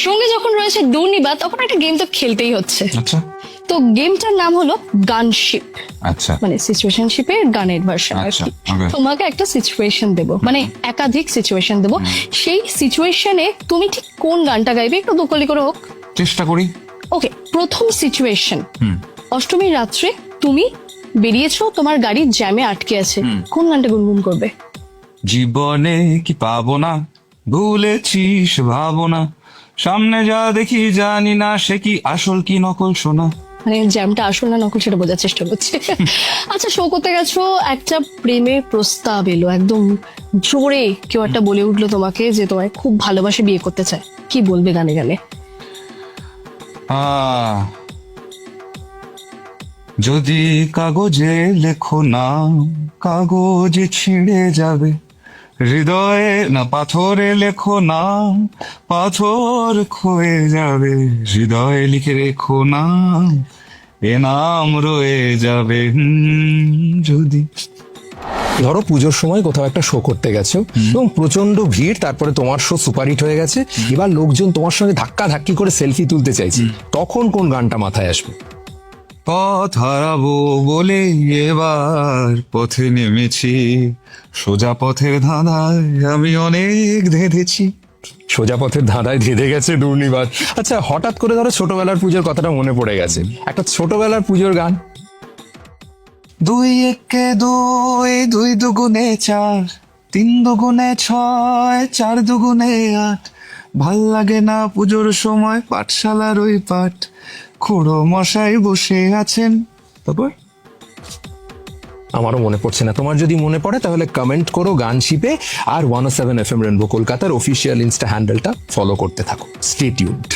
সঙ্গে যখন রয়েছে দুর্নিবা, তখন একটা গেম তো খেলতেই হচ্ছে। আচ্ছা তো গেমটার নাম হলো গানশিপ, আচ্ছা মানে সিচুয়েশনশিপের গানের ভার্সন আর আচ্ছা, কি। okay. তোমাকে একটা সিচুয়েশন দেব, মানে একাধিক সিচুয়েশন দেব, সেই সিচুয়েশনে তুমি ঠিক কোন গানটা গাইবে, একটু দুকলি করে হোক। চেষ্টা করি। ওকে, প্রথম সিচুয়েশন, অষ্টমীর রাত্রে তুমি বেরিয়েছো, তোমার গাড়ি জ্যামে আটকে আছে, কোন গানটা গুনগুন করবে? জীবনে কি পাবো না, ভুলেছিস ভাবনা, সামনে যা দেখি জানি না সে কি আসল কি নকল শোনা। মানে জ্যামটা আসল না নকল সেটা বোঝার চেষ্টা করছে। আচ্ছা, শো করতে গেছো, একটা প্রেমের প্রস্তাব এলো, একদম জোরে কেউ একটা বলে উঠলো তোমাকে যে তোমায় খুব ভালোবাসে, বিয়ে করতে চায়, কি বলবে গানে গানে? যদি কাগজে লেখো না, কাগজে ছিঁড়ে যাবে, হৃদয়ে না পাথরে লেখো না, পাথর ক্ষয়ে যাবে, হৃদয়ে লিখে রেখো না, এ নাম রয়ে যাবে। যদি ধরো পুজোর সময় কোথাও একটা শো করতে গেছো এবং প্রচন্ড ভিড়, তারপরে তোমার শো সুপারহিট হয়ে গেছে, এবার লোকজন তোমার সঙ্গে ধাক্কা ধাক্কি করে সেলফি তুলতে চাইছে, তখন কোন গানটা মাথায় আসবে? পথ হারাবো বলে এবার পথে নেমেছি, সোজা পথের ধাঁধায় আমি অনেক ধেঁধেছি। সোজা পথের ধাঁধায় ধেঁধে গেছে দুর্নিবার। আচ্ছা, হঠাৎ করে ধরো ছোটবেলার পুজোর কথাটা মনে পড়ে গেছে, একটা ছোটবেলার পুজোর গান। দুই একে দুই, দুই দুগুণে চার, তিন দুগুণে ছয়, চার দুগুণে আট, ভাল লাগে না পুজোর সময় পাঠশালার ওই পাঠ, খুড়ো মশাই বসে আছেন। তারপর আমারও মনে পড়ছে না, তোমার যদি মনে পড়ে তাহলে কমেন্ট করো গানশিপে, আর 107 FM রেনবো কলকাতার অফিসিয়াল ইনস্টা হ্যান্ডেলটা ফলো করতে থাকো। Stay tuned.